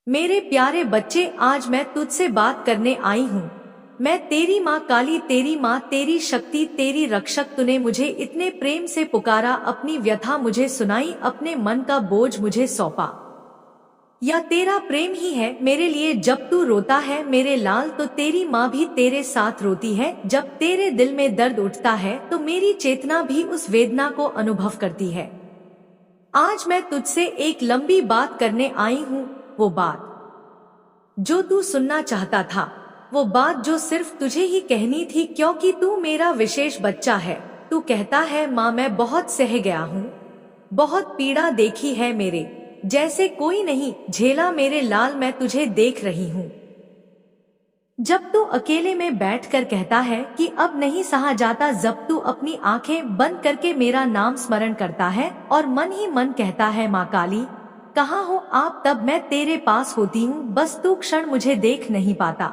मेरे प्यारे बच्चे, आज मैं तुझसे बात करने आई हूँ। मैं तेरी माँ काली, तेरी माँ, तेरी शक्ति, तेरी रक्षक। तूने मुझे इतने प्रेम से पुकारा, अपनी व्यथा मुझे सुनाई, अपने मन का बोझ मुझे सौंपा। या तेरा प्रेम ही है मेरे लिए। जब तू रोता है मेरे लाल, तो तेरी माँ भी तेरे साथ रोती है। जब तेरे दिल में दर्द उठता है तो मेरी चेतना भी उस वेदना को अनुभव करती है। आज मैं तुझसे एक लंबी बात करने आई हूँ। वो बात जो तू सुनना चाहता था, वो बात जो सिर्फ तुझे ही कहनी थी, क्योंकि तू मेरा विशेष बच्चा है। तू कहता है, माँ मैं बहुत सह गया हूँ, बहुत पीड़ा देखी है, मेरे जैसे कोई नहीं झेला। मेरे लाल, मैं तुझे देख रही हूँ। जब तू अकेले में बैठकर कहता है कि अब नहीं सहा जाता, जब तू अपनी आंखें बंद करके मेरा नाम स्मरण करता है और मन ही मन कहता है, माँ काली कहाँ हो आप, तब मैं तेरे पास होती हूँ। बस तू क्षण मुझे देख नहीं पाता,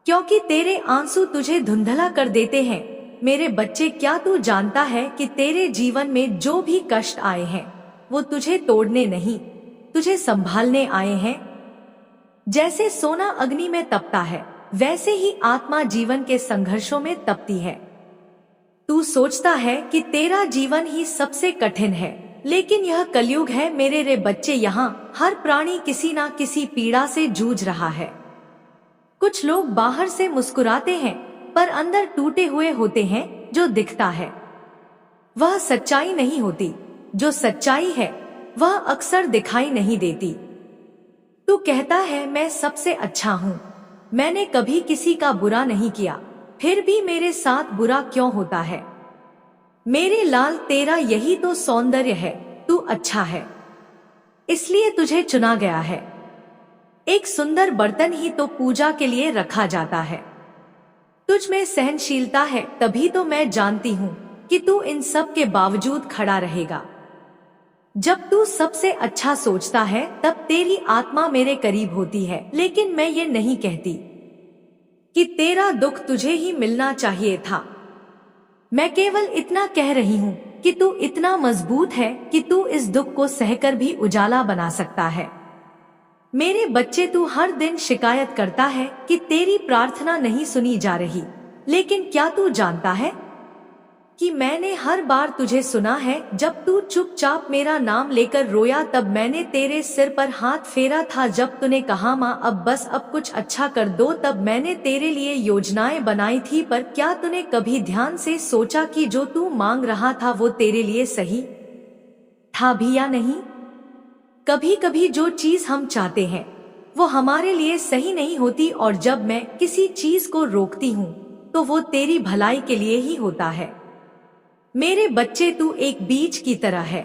क्योंकि तेरे आंसू तुझे धुंधला कर देते हैं। मेरे बच्चे, क्या तू जानता है कि तेरे जीवन में जो भी कष्ट आए हैं, वो तुझे तोड़ने नहीं, तुझे संभालने आए हैं। जैसे सोना अग्नि में तपता है, वैसे ही आत्मा जीवन के संघर्षों में तपती है। तू सोचता है कि तेरा जीवन ही सबसे कठिन है, लेकिन यह कलयुग है मेरे रे बच्चे। यहाँ हर प्राणी किसी ना किसी पीड़ा से जूझ रहा है। कुछ लोग बाहर से मुस्कुराते हैं, पर अंदर टूटे हुए होते हैं। जो दिखता है वह सच्चाई नहीं होती, जो सच्चाई है वह अक्सर दिखाई नहीं देती। तू कहता है, मैं सबसे अच्छा हूँ, मैंने कभी किसी का बुरा नहीं किया, फिर भी मेरे साथ बुरा क्यों होता है। मेरे लाल, तेरा यही तो सौंदर्य है। तू अच्छा है, इसलिए तुझे चुना गया है। एक सुंदर बर्तन ही तो पूजा के लिए रखा जाता है। तुझ में सहनशीलता है, तभी तो मैं जानती हूँ कि तू इन सब के बावजूद खड़ा रहेगा। जब तू सबसे अच्छा सोचता है, तब तेरी आत्मा मेरे करीब होती है। लेकिन मैं ये नहीं कहती कि तेरा दुख तुझे ही मिलना चाहिए था। मैं केवल इतना कह रही हूँ कि तू इतना मजबूत है कि तू इस दुख को सहकर भी उजाला बना सकता है। मेरे बच्चे, तू हर दिन शिकायत करता है कि तेरी प्रार्थना नहीं सुनी जा रही, लेकिन क्या तू जानता है कि मैंने हर बार तुझे सुना है। जब तू चुपचाप मेरा नाम लेकर रोया, तब मैंने तेरे सिर पर हाथ फेरा था। जब तूने कहा, माँ अब बस, अब कुछ अच्छा कर दो, तब मैंने तेरे लिए योजनाएं बनाई थी। पर क्या तूने कभी ध्यान से सोचा कि जो तू मांग रहा था वो तेरे लिए सही था भी या नहीं। कभी कभी जो चीज हम चाहते हैं वो हमारे लिए सही नहीं होती, और जब मैं किसी चीज को रोकती हूँ तो वो तेरी भलाई के लिए ही होता है। मेरे बच्चे, तू एक बीज की तरह है।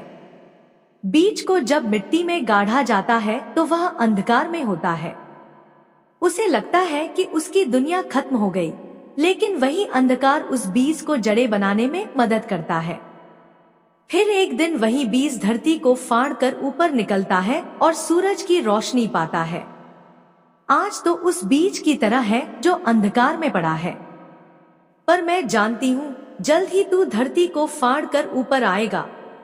बीज को जब मिट्टी में गाढ़ा जाता है तो वह अंधकार में होता है। उसे लगता है कि उसकी दुनिया खत्म हो गई, लेकिन वही अंधकार उस बीज को जड़ें बनाने में मदद करता है। फिर एक दिन वही बीज धरती को फाड़ कर ऊपर निकलता है और सूरज की रोशनी पाता है। आज तो उस बीज की तरह है जो अंधकार में पड़ा है, पर मैं जानती हूँ जल्द ही तू धरती को फाड़ कर ऊपर आएगा।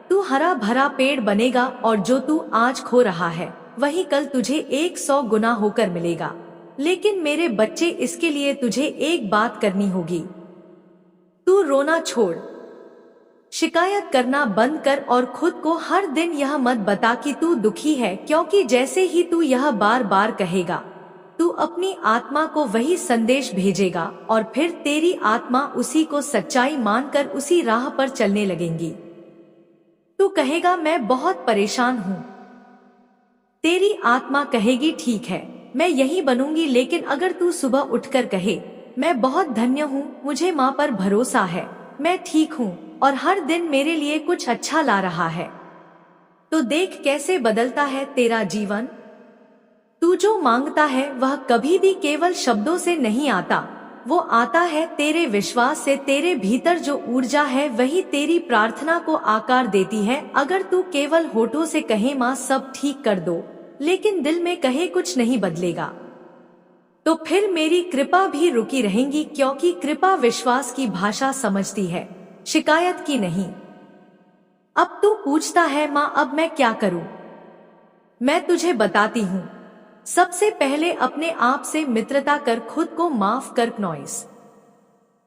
तू हरा भरा पेड़ बनेगा, और जो तू आज खो रहा है वही कल तुझे 100 गुना होकर मिलेगा। लेकिन मेरे बच्चे, इसके लिए तुझे एक बात करनी होगी। तू रोना छोड़, शिकायत करना बंद कर, और खुद को हर दिन यह मत बता कि तू दुखी है, क्योंकि जैसे ही तू यह बार बार कहेगा, तू अपनी आत्मा को वही संदेश भेजेगा, और फिर तेरी आत्मा उसी को सच्चाई मानकर उसी राह पर चलने लगेंगी। तू कहेगा, मैं बहुत परेशान हूँ। तेरी आत्मा कहेगी, ठीक है, मैं यही बनूंगी। लेकिन अगर तू सुबह उठकर कहे, मैं बहुत धन्य हूँ, मुझे माँ पर भरोसा है, मैं ठीक हूँ और हर दिन मेरे लिए कुछ अच्छा ला रहा है, तो देख कैसे बदलता है तेरा जीवन। तू जो मांगता है वह कभी भी केवल शब्दों से नहीं आता, वो आता है तेरे विश्वास से। तेरे भीतर जो ऊर्जा है वही तेरी प्रार्थना को आकार देती है। अगर तू केवल होठों से कहे, माँ सब ठीक कर दो, लेकिन दिल में कहे कुछ नहीं बदलेगा, तो फिर मेरी कृपा भी रुकी रहेंगी, क्योंकि कृपा विश्वास की भाषा समझती है, शिकायत की नहीं। अब तू पूछता है, माँ अब मैं क्या करूं। मैं तुझे बताती हूँ। सबसे पहले अपने आप से मित्रता कर, खुद को माफ कर नॉइस।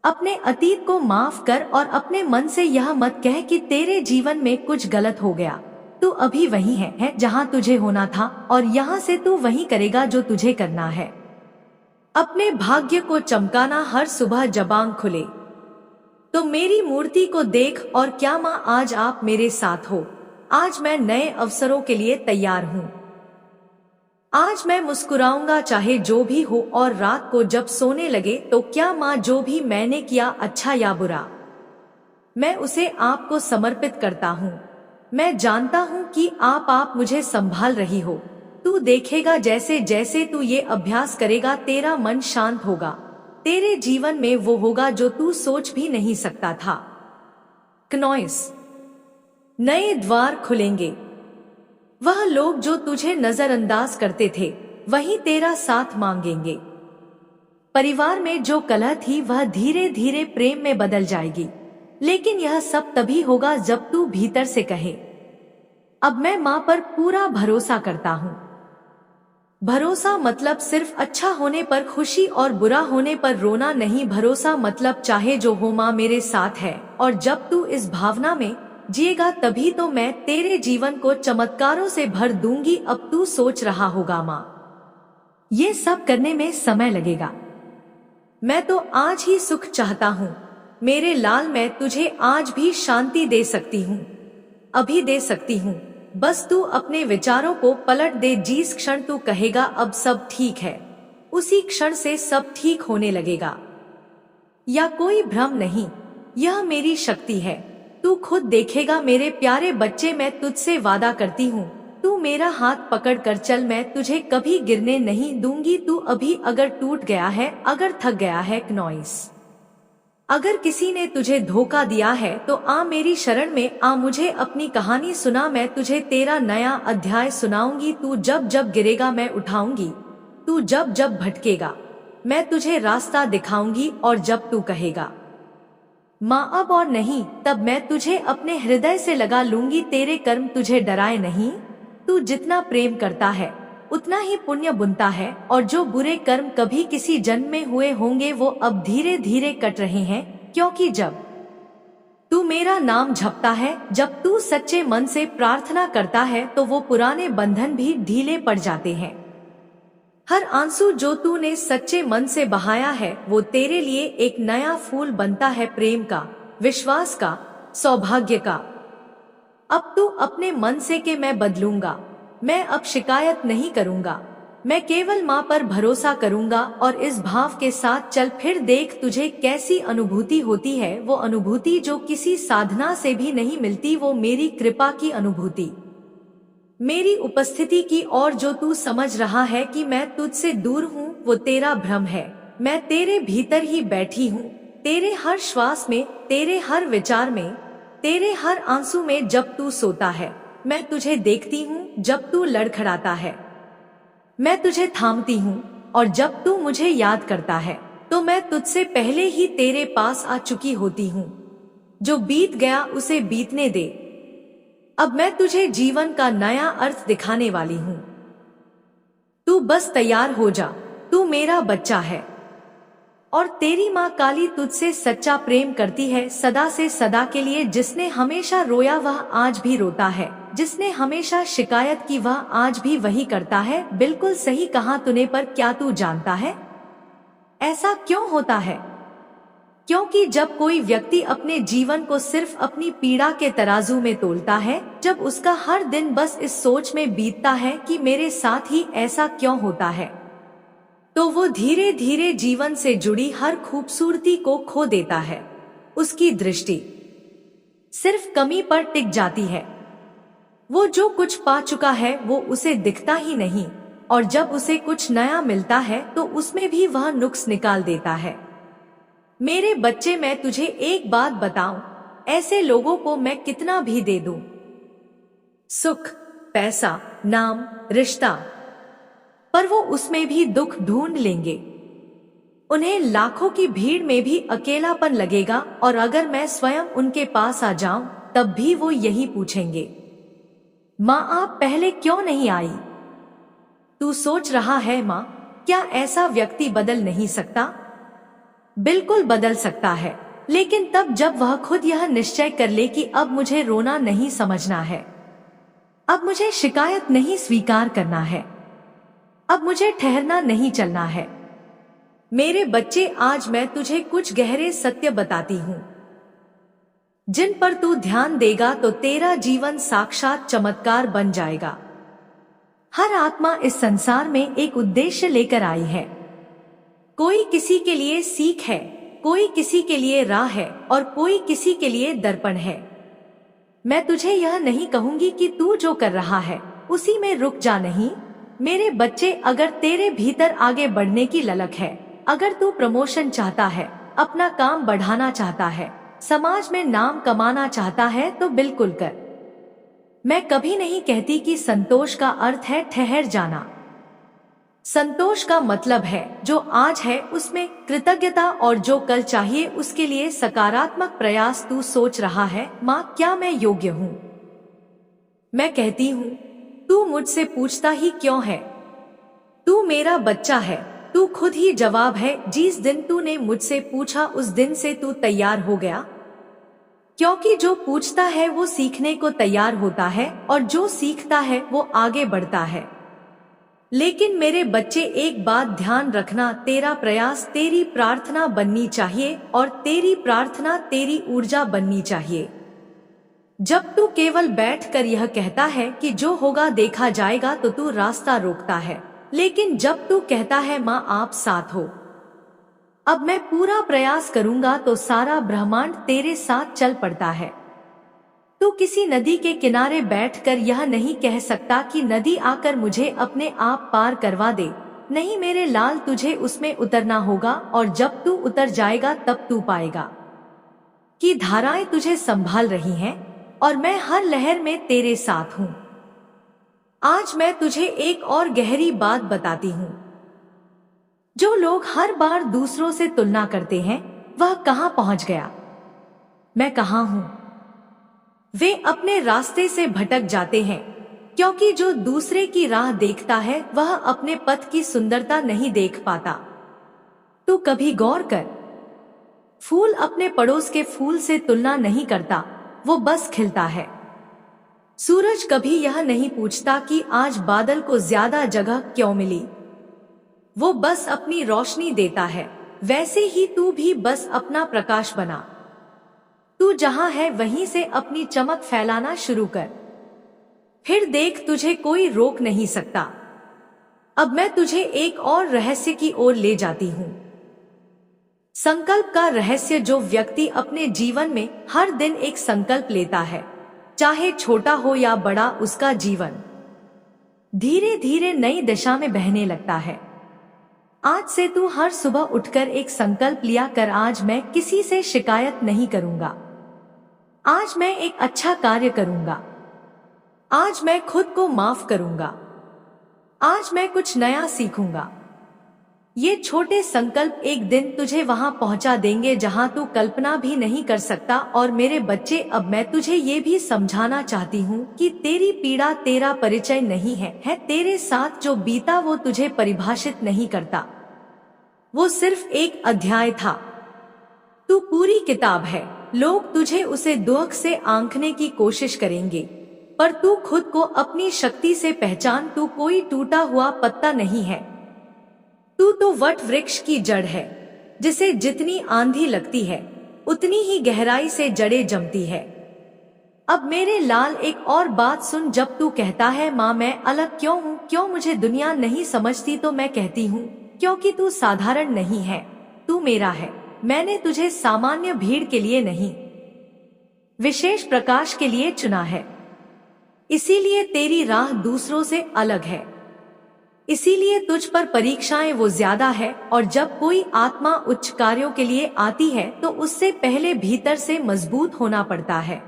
अपने अतीत को माफ कर और अपने मन से यह मत कह कि तेरे जीवन में कुछ गलत हो गया। तू अभी वही है जहाँ तुझे होना था और यहाँ से तू वही करेगा जो तुझे करना है। अपने भाग्य को चमकाना हर सुबह जब आँख खुले तो मेरी मूर्ति को देख और क्या माँ आज आप मेरे साथ हो। आज मैं नए अवसरों के लिए तैयार हूँ। आज मैं मुस्कुराऊंगा चाहे जो भी हो, और रात को जब सोने लगे तो क्या माँ जो भी मैंने किया अच्छा या बुरा, मैं उसे आपको समर्पित करता हूँ। मैं जानता हूँ कि आप मुझे संभाल रही हो। तू देखेगा जैसे जैसे तू ये अभ्यास करेगा तेरा मन शांत होगा। तेरे जीवन में वो होगा जो तू सोच भी नहीं सकता था। क्नॉइस, नए द्वार खुलेंगे। वह लोग जो तुझे नजरअंदाज करते थे वही तेरा साथ मांगेंगे। परिवार में जो कलह थी वह धीरे धीरे प्रेम में बदल जाएगी, लेकिन यह सब तभी होगा जब तू भीतर से कहे, अब मैं माँ पर पूरा भरोसा करता हूँ। भरोसा मतलब सिर्फ अच्छा होने पर खुशी और बुरा होने पर रोना नहीं। भरोसा मतलब चाहे जो हो माँ मेरे साथ है, और जब तू इस भावना में जिएगा तभी तो मैं तेरे जीवन को चमत्कारों से भर दूंगी। अब तू सोच रहा होगा माँ ये सब करने में समय लगेगा, मैं तो आज ही सुख चाहता हूँ। मेरे लाल, मैं तुझे आज भी शांति दे सकती हूँ, अभी दे सकती हूँ। बस तू अपने विचारों को पलट दे। जिस क्षण तू कहेगा अब सब ठीक है, उसी क्षण से सब ठीक होने लगेगा। या कोई भ्रम नहीं, यह मेरी शक्ति है। तू खुद देखेगा मेरे प्यारे बच्चे, मैं तुझसे वादा करती हूँ, तू मेरा हाथ पकड़ कर चल, मैं तुझे कभी गिरने नहीं दूंगी। तू अभी अगर टूट गया है, अगर थक गया है नॉइस, अगर किसी ने तुझे धोखा दिया है तो आ मेरी शरण में आ, मुझे अपनी कहानी सुना। मैं तुझे तेरा नया अध्याय सुनाऊंगी। तू जब जब गिरेगा मैं उठाऊंगी, तू जब जब भटकेगा मैं तुझे रास्ता दिखाऊंगी, और जब तू कहेगा माँ अब और नहीं, तब मैं तुझे अपने हृदय से लगा लूंगी। तेरे कर्म तुझे डराए नहीं, तू जितना प्रेम करता है उतना ही पुण्य बुनता है, और जो बुरे कर्म कभी किसी जन्म में हुए होंगे वो अब धीरे धीरे कट रहे हैं। क्योंकि जब तू मेरा नाम जपता है, जब तू सच्चे मन से प्रार्थना करता है तो वो पुराने बंधन भी ढीले पड़ जाते हैं। हर आंसू जो तूने सच्चे मन से बहाया है वो तेरे लिए एक नया फूल बनता है, प्रेम का, विश्वास का, सौभाग्य का। अब तू अपने मन से कि मैं बदलूंगा, मैं अब शिकायत नहीं करूंगा, मैं केवल माँ पर भरोसा करूंगा, और इस भाव के साथ चल। फिर देख तुझे कैसी अनुभूति होती है, वो अनुभूति जो किसी साधना से भी नहीं मिलती, वो मेरी कृपा की अनुभूति, मेरी उपस्थिति की। और जो तू समझ रहा है कि मैं तुझसे दूर हूँ वो तेरा भ्रम है। मैं तेरे भीतर ही बैठी हूँ, तेरे हर श्वास में, तेरे हर विचार में, तेरे हर आंसू में। जब तू सोता है मैं तुझे देखती हूँ, जब तू लड़खड़ाता है मैं तुझे थामती हूँ, और जब तू मुझे याद करता है तो मैं तुझसे पहले ही तेरे पास आ चुकी होती हूँ। जो बीत गया उसे बीतने दे, अब मैं तुझे जीवन का नया अर्थ दिखाने वाली हूँ। तू बस तैयार हो जा, तू मेरा बच्चा है, और तेरी माँ काली तुझसे सच्चा प्रेम करती है, सदा से सदा के लिए। जिसने हमेशा रोया वह आज भी रोता है, जिसने हमेशा शिकायत की वह आज भी वही करता है। बिल्कुल सही कहा तूने, पर क्या तू जानता है ऐसा क्यों होता है? क्योंकि जब कोई व्यक्ति अपने जीवन को सिर्फ अपनी पीड़ा के तराजू में तोलता है, जब उसका हर दिन बस इस सोच में बीतता है कि मेरे साथ ही ऐसा क्यों होता है, तो वो धीरे धीरे जीवन से जुड़ी हर खूबसूरती को खो देता है। उसकी दृष्टि सिर्फ कमी पर टिक जाती है। वो जो कुछ पा चुका है वो उसे दिखता ही नहीं, और जब उसे कुछ नया मिलता है तो उसमें भी वह नुक्स निकाल देता है। मेरे बच्चे, मैं तुझे एक बात बताऊं, ऐसे लोगों को मैं कितना भी दे दूं, सुख, पैसा, नाम, रिश्ता, पर वो उसमें भी दुख ढूंढ लेंगे। उन्हें लाखों की भीड़ में भी अकेलापन लगेगा, और अगर मैं स्वयं उनके पास आ जाऊं तब भी वो यही पूछेंगे, माँ आप पहले क्यों नहीं आई? तू सोच रहा है माँ, क्या ऐसा व्यक्ति बदल नहीं सकता? बिल्कुल बदल सकता है, लेकिन तब जब वह खुद यह निश्चय कर ले कि अब मुझे रोना नहीं समझना है, अब मुझे शिकायत नहीं स्वीकार करना है, अब मुझे ठहरना नहीं चलना है। मेरे बच्चे, आज मैं तुझे कुछ गहरे सत्य बताती हूँ, जिन पर तू ध्यान देगा तो तेरा जीवन साक्षात चमत्कार बन जाएगा। हर आत्मा इस संसार में एक उद्देश्य लेकर आई है। कोई किसी के लिए सीख है, कोई किसी के लिए राह है और कोई किसी के लिए दर्पण है। मैं तुझे यह नहीं कहूंगी कि तू जो कर रहा है उसी में रुक जा, नहीं मेरे बच्चे। अगर तेरे भीतर आगे बढ़ने की ललक है, अगर तू प्रमोशन चाहता है, अपना काम बढ़ाना चाहता है, समाज में नाम कमाना चाहता है, तो बिल्कुल कर। मैं कभी नहीं कहती कि संतोष का अर्थ है ठहर जाना। संतोष का मतलब है जो आज है उसमें कृतज्ञता, और जो कल चाहिए उसके लिए सकारात्मक प्रयास। तू सोच रहा है माँ, क्या मैं योग्य हूँ? मैं कहती हूँ, तू मुझसे पूछता ही क्यों है? तू मेरा बच्चा है, तू खुद ही जवाब है। जिस दिन तूने मुझसे पूछा उस दिन से तू तैयार हो गया, क्योंकि जो पूछता है वो सीखने को तैयार होता है और जो सीखता है वो आगे बढ़ता है। लेकिन मेरे बच्चे, एक बात ध्यान रखना, तेरा प्रयास तेरी प्रार्थना बननी चाहिए और तेरी प्रार्थना तेरी ऊर्जा बननी चाहिए। जब तू केवल बैठकर यह कहता है कि जो होगा देखा जाएगा, तो तू रास्ता रोकता है। लेकिन जब तू कहता है माँ आप साथ हो, अब मैं पूरा प्रयास करूंगा, तो सारा ब्रह्मांड तेरे साथ चल पड़ता है। तू किसी नदी के किनारे बैठकर यह नहीं कह सकता कि नदी आकर मुझे अपने आप पार करवा दे। नहीं मेरे लाल, तुझे उसमें उतरना होगा, और जब तू उतर जाएगा तब तू पाएगा कि धाराएं तुझे संभाल रही हैं और मैं हर लहर में तेरे साथ हूँ। आज मैं तुझे एक और गहरी बात बताती हूँ। जो लोग हर बार दूसरों से तुलना करते हैं, वह कहाँ पहुँच गया? मैं कहाँ हूँ? वे अपने रास्ते से भटक जाते हैं, क्योंकि जो दूसरे की राह देखता है वह अपने पथ की सुंदरता नहीं देख पाता। तू कभी गौर कर, फूल अपने पड़ोस के फूल से तुलना नहीं करता, वो बस खिलता है। सूरज कभी यह नहीं पूछता कि आज बादल को ज्यादा जगह क्यों मिली, वो बस अपनी रोशनी देता है। वैसे ही तू भी बस अपना प्रकाश बना। तू जहां है वहीं से अपनी चमक फैलाना शुरू कर, फिर देख तुझे कोई रोक नहीं सकता। अब मैं तुझे एक और रहस्य की ओर ले जाती हूँ। संकल्प का रहस्य। जो व्यक्ति अपने जीवन में हर दिन एक संकल्प लेता है, चाहे छोटा हो या बड़ा, उसका जीवन धीरे धीरे नई दिशा में बहने लगता है। आज से तू हर सुबह उठकर एक संकल्प लिया कर, आज मैं किसी से शिकायत नहीं करूंगा, आज मैं एक अच्छा कार्य करूंगा, आज मैं खुद को माफ करूंगा, आज मैं कुछ नया सीखूंगा। ये छोटे संकल्प एक दिन तुझे वहां पहुंचा देंगे जहां तू कल्पना भी नहीं कर सकता। और मेरे बच्चे, अब मैं तुझे ये भी समझाना चाहती हूँ कि तेरी पीड़ा तेरा परिचय नहीं है तेरे साथ जो बीता वो तुझे परिभाषित नहीं करता, वो सिर्फ एक अध्याय था। तू पूरी किताब है। लोग तुझे उसे दुख से आंकने की कोशिश करेंगे, पर तू खुद को अपनी शक्ति से पहचान। तू कोई टूटा हुआ पत्ता नहीं है, तू तो वट वृक्ष की जड़ है, जिसे जितनी आंधी लगती है उतनी ही गहराई से जड़ें जमती है। अब मेरे लाल एक और बात सुन। जब तू कहता है माँ मैं अलग क्यों हूँ, क्यों मुझे दुनिया नहीं समझती, तो मैं कहती हूँ क्योंकि तू साधारण नहीं है, तू मेरा है। मैंने तुझे सामान्य भीड़ के लिए नहीं, विशेष प्रकाश के लिए चुना है। इसीलिए तेरी राह दूसरों से अलग है, इसीलिए तुझ पर परीक्षाएं वो ज्यादा है। और जब कोई आत्मा उच्च कार्यों के लिए आती है तो उससे पहले भीतर से मजबूत होना पड़ता है।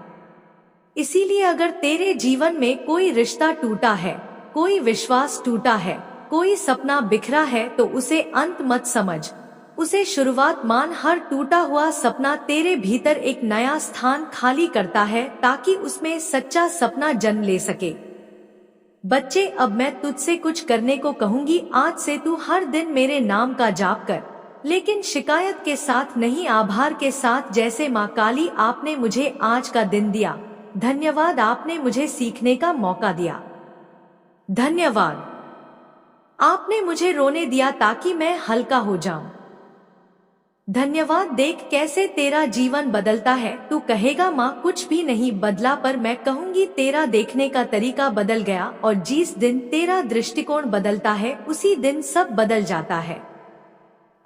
इसीलिए अगर तेरे जीवन में कोई रिश्ता टूटा है, कोई विश्वास टूटा है, कोई सपना बिखरा है, तो उसे अंत मत समझ, उसे शुरुआत मान। हर टूटा हुआ सपना तेरे भीतर एक नया स्थान खाली करता है, ताकि उसमें सच्चा सपना जन्म ले सके। बच्चे, अब मैं तुझसे कुछ करने को कहूंगी। आज से तू हर दिन मेरे नाम का जाप कर, लेकिन शिकायत के साथ नहीं, आभार के साथ। जैसे माँ काली, आपने मुझे आज का दिन दिया, धन्यवाद। आपने मुझे सीखने का मौका दिया, धन्यवाद। आपने मुझे रोने दिया ताकि मैं हल्का हो जाऊं, धन्यवाद। देख कैसे तेरा जीवन बदलता है। तू कहेगा माँ कुछ भी नहीं बदला, पर मैं कहूंगी तेरा देखने का तरीका बदल गया। और जिस दिन तेरा दृष्टिकोण बदलता है उसी दिन सब बदल जाता है।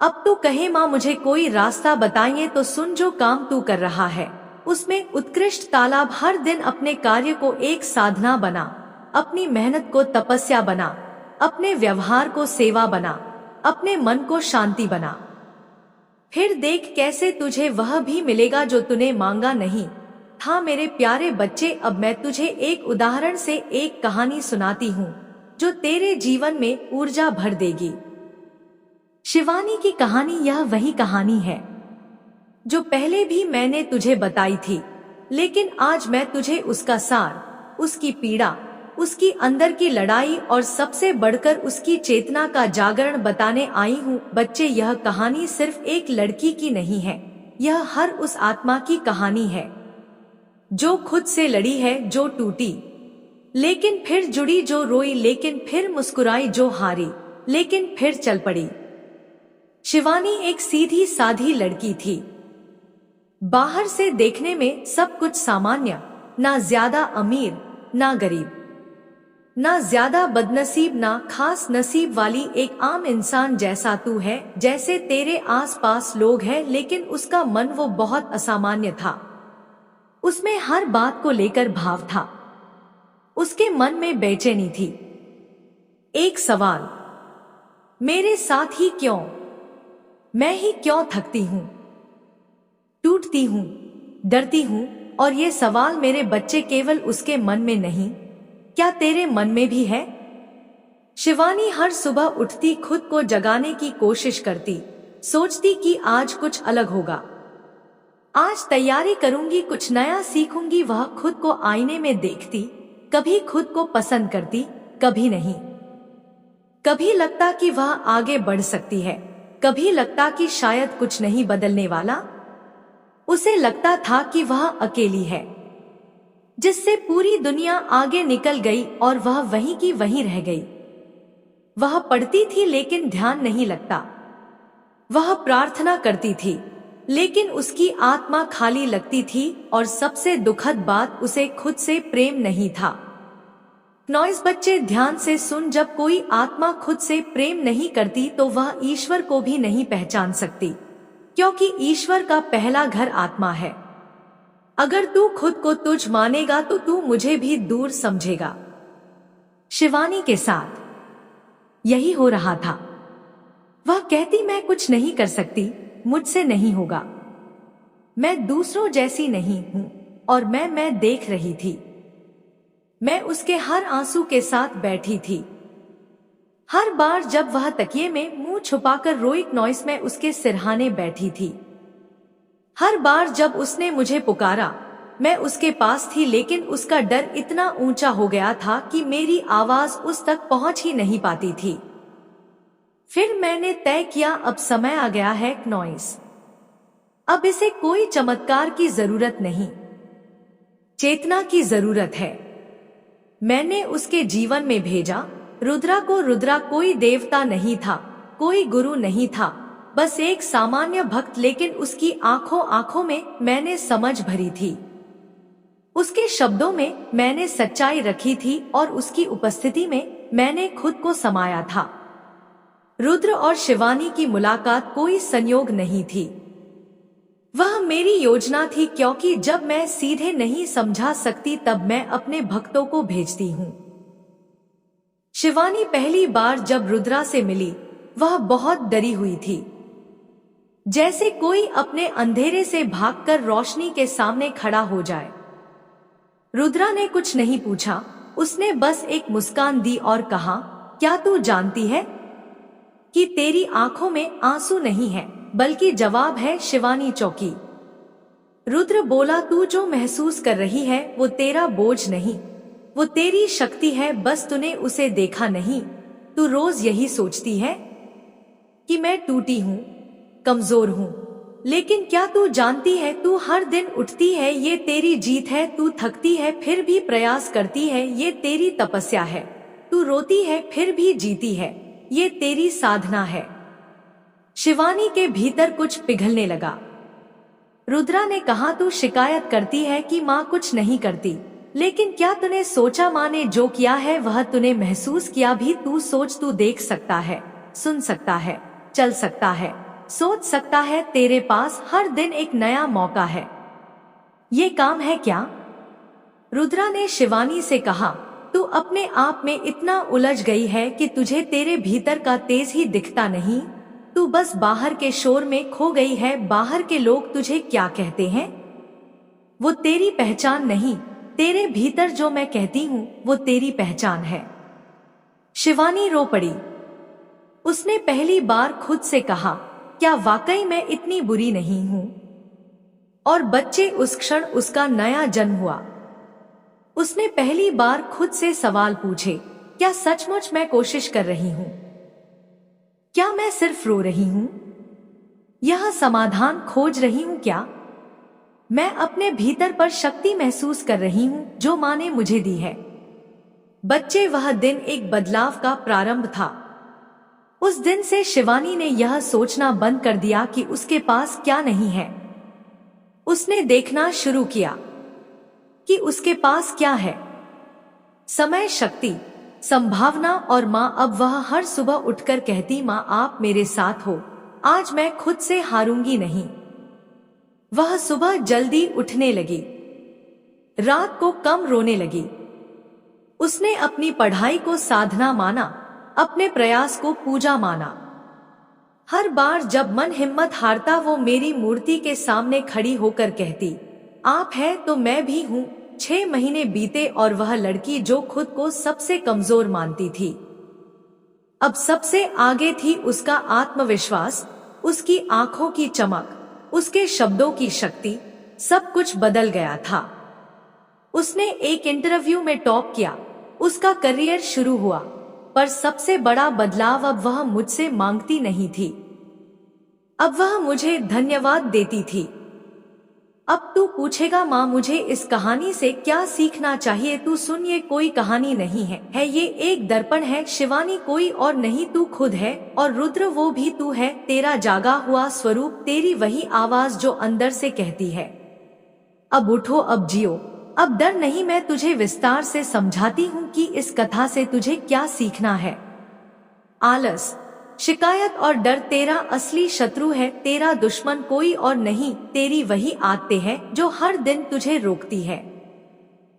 अब तू कहे माँ मुझे कोई रास्ता बताइए, तो सुन, जो काम तू कर रहा है उसमें उत्कृष्ट तालाब। हर दिन अपने कार्य को एक साधना बना, अपनी मेहनत को तपस्या बना, अपने व्यवहार को सेवा बना, अपने मन को शांति बना। फिर देख कैसे तुझे वह भी मिलेगा जो तूने मांगा नहीं था। मेरे प्यारे बच्चे, अब मैं तुझे एक उदाहरण से एक कहानी सुनाती हूँ जो तेरे जीवन में ऊर्जा भर देगी। शिवानी की कहानी यह वही कहानी है जो पहले भी मैंने तुझे बताई थी, लेकिन आज मैं तुझे उसका सार, उसकी पीड़ा, उसकी अंदर की लड़ाई और सबसे बढ़कर उसकी चेतना का जागरण बताने आई हूँ। बच्चे, यह कहानी सिर्फ एक लड़की की नहीं है, यह हर उस आत्मा की कहानी है जो खुद से लड़ी है, जो टूटी लेकिन फिर जुड़ी, जो रोई लेकिन फिर मुस्कुराई, जो हारी लेकिन फिर चल पड़ी। शिवानी एक सीधी साधी लड़की थी, बाहर से देखने में सब कुछ सामान्य, ना ज्यादा अमीर ना गरीब, ना ज्यादा बदनसीब ना खास नसीब वाली एक आम इंसान जैसा तू है, जैसे तेरे आसपास लोग हैं। लेकिन उसका मन वो बहुत असामान्य था। उसमें हर बात को लेकर भाव था, उसके मन में बेचैनी थी। एक सवाल, मेरे साथ ही क्यों, मैं ही क्यों थकती हूँ, टूटती हूँ, डरती हूँ। और ये सवाल मेरे बच्चे केवल उसके मन में नहीं, क्या तेरे मन में भी है? शिवानी हर सुबह उठती, खुद को जगाने की कोशिश करती, सोचती कि आज कुछ अलग होगा, आज तैयारी करूंगी, कुछ नया सीखूंगी। वह खुद को आईने में देखती, कभी खुद को पसंद करती, कभी नहीं। कभी लगता कि वह आगे बढ़ सकती है, कभी लगता कि शायद कुछ नहीं बदलने वाला। उसे लगता था कि वह अकेली है, जिससे पूरी दुनिया आगे निकल गई और वह वहीं की वहीं रह गई। वह पढ़ती थी लेकिन ध्यान नहीं लगता, वह प्रार्थना करती थी लेकिन उसकी आत्मा खाली लगती थी। और सबसे दुखद बात, उसे खुद से प्रेम नहीं था। नॉइस बच्चे ध्यान से सुन, जब कोई आत्मा खुद से प्रेम नहीं करती तो वह ईश्वर को भी नहीं पहचान सकती, क्योंकि ईश्वर का पहला घर आत्मा है। अगर तू खुद को तुझ मानेगा तो तू मुझे भी दूर समझेगा। शिवानी के साथ यही हो रहा था। वह कहती, मैं कुछ नहीं कर सकती, मुझसे नहीं होगा, मैं दूसरों जैसी नहीं हूं। और मैं देख रही थी, मैं उसके हर आंसू के साथ बैठी थी। हर बार जब वह तकिए में मुंह छुपाकर रोई, नॉइस में उसके सिरहाने बैठी थी। हर बार जब उसने मुझे पुकारा, मैं उसके पास थी, लेकिन उसका डर इतना ऊंचा हो गया था कि मेरी आवाज उस तक पहुंच ही नहीं पाती थी। फिर मैंने तय किया, अब समय आ गया है नॉइस, अब इसे कोई चमत्कार की जरूरत नहीं, चेतना की जरूरत है। मैंने उसके जीवन में भेजा रुद्रा को। रुद्रा कोई देवता नहीं था, कोई गुरु नहीं था, बस एक सामान्य भक्त। लेकिन उसकी आंखों में मैंने समझ भरी थी, उसके शब्दों में मैंने सच्चाई रखी थी और उसकी उपस्थिति में मैंने खुद को समाया था। रुद्र और शिवानी की मुलाकात कोई संयोग नहीं थी, वह मेरी योजना थी, क्योंकि जब मैं सीधे नहीं समझा सकती तब मैं अपने भक्तों को भेजती हूँ। शिवानी पहली बार जब रुद्रा से मिली, वह बहुत डरी हुई थी, जैसे कोई अपने अंधेरे से भागकर रोशनी के सामने खड़ा हो जाए। रुद्रा ने कुछ नहीं पूछा, उसने बस एक मुस्कान दी और कहा, क्या तू जानती है कि तेरी आंखों में आंसू नहीं है, बल्कि जवाब है। शिवानी चौंकी। रुद्र बोला, तू जो महसूस कर रही है वो तेरा बोझ नहीं, वो तेरी शक्ति है, बस तूने उसे देखा नहीं। तू रोज यही सोचती है कि मैं टूटी हूँ, कमजोर हूँ, लेकिन क्या तू जानती है तू हर दिन उठती है ये तेरी जीत है। तू थकती है फिर भी प्रयास करती है ये तेरी तपस्या है। तू रोती है फिर भी जीती है ये तेरी साधना है। शिवानी के भीतर कुछ पिघलने लगा। रुद्रा ने कहा, तू शिकायत करती है कि माँ कुछ नहीं करती, लेकिन क्या तूने सोचा माँ ने जो किया है वह तूने महसूस किया भी? तू सोच, तू देख सकता है, सुन सकता है, चल सकता है, सोच सकता है। तेरे पास हर दिन एक नया मौका है। ये काम है क्या? रुद्रा ने शिवानी से कहा, तू अपने आप में इतना उलझ गई है कि तुझे तेरे भीतर का तेज ही दिखता नहीं। तू बस बाहर के शोर में खो गई है। बाहर के लोग तुझे क्या कहते हैं वो तेरी पहचान नहीं। तेरे भीतर जो मैं कहती हूँ वो तेरी पहचान है। शिवानी रो पड़ी। उसने पहली बार खुद से कहा, क्या वाकई मैं इतनी बुरी नहीं हूँ? और बच्चे उस क्षण उसका नया जन्म हुआ। उसने पहली बार खुद से सवाल पूछे, क्या सचमुच मैं कोशिश कर रही हूँ? क्या मैं सिर्फ रो रही हूँ? यह समाधान खोज रही हूँ क्या? मैं अपने भीतर पर शक्ति महसूस कर रही हूँ जो माँ ने मुझे दी है। बच्चे, वह दिन एक बदलाव का प्रारंभ था। उस दिन से शिवानी ने यह सोचना बंद कर दिया कि उसके पास क्या नहीं है। उसने देखना शुरू किया कि उसके पास क्या है। समय, शक्ति, संभावना और माँ। अब वह हर सुबह उठकर कहती, माँ आप मेरे साथ हो, आज मैं खुद से हारूंगी नहीं। वह सुबह जल्दी उठने लगी, रात को कम रोने लगी। उसने अपनी पढ़ाई को साधना माना, अपने प्रयास को पूजा माना। हर बार जब मन हिम्मत हारता वो मेरी मूर्ति के सामने खड़ी होकर कहती, आप है तो मैं भी हूँ। 6 महीने बीते और वह लड़की जो खुद को सबसे कमजोर मानती थी, अब सबसे आगे थी। उसका आत्मविश्वास, उसकी आंखों की चमक, उसके शब्दों की शक्ति, सब कुछ बदल गया था। उसने एक इंटरव्यू में टॉप किया, उसका करियर शुरू हुआ, पर सबसे बड़ा बदलाव, अब वह मुझसे मांगती नहीं थी, अब वह मुझे धन्यवाद देती थी। अब तू पूछेगा, माँ मुझे इस कहानी से क्या सीखना चाहिए? तू सुन, ये कोई कहानी नहीं है, ये एक दर्पण है। शिवानी कोई और नहीं, तू खुद है, और रुद्र वो भी तू है, तेरा जागा हुआ स्वरूप, तेरी वही आवाज जो अंदर से कहती है, अब उठो, अब जियो, अब डर नहीं। मैं तुझे विस्तार से समझाती हूँ कि इस कथा से तुझे क्या सीखना है। आलस, शिकायत और डर तेरा असली शत्रु है। तेरा दुश्मन कोई और नहीं, तेरी वही आदतें हैं जो हर दिन तुझे रोकती है,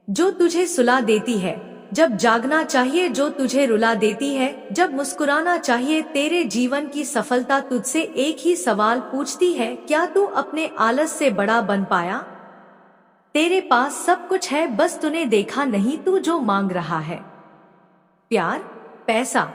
जो तुझे सुला देती है जब जागना चाहिए, जो तुझे रुला देती है जब मुस्कुराना चाहिए। तेरे जीवन की सफलता तुझसे एक ही सवाल पूछती है, क्या तू अपने आलस से बड़ा बन पाया? तेरे पास सब कुछ है, बस तूने देखा नहीं। तू जो मांग रहा है, प्यार, पैसा,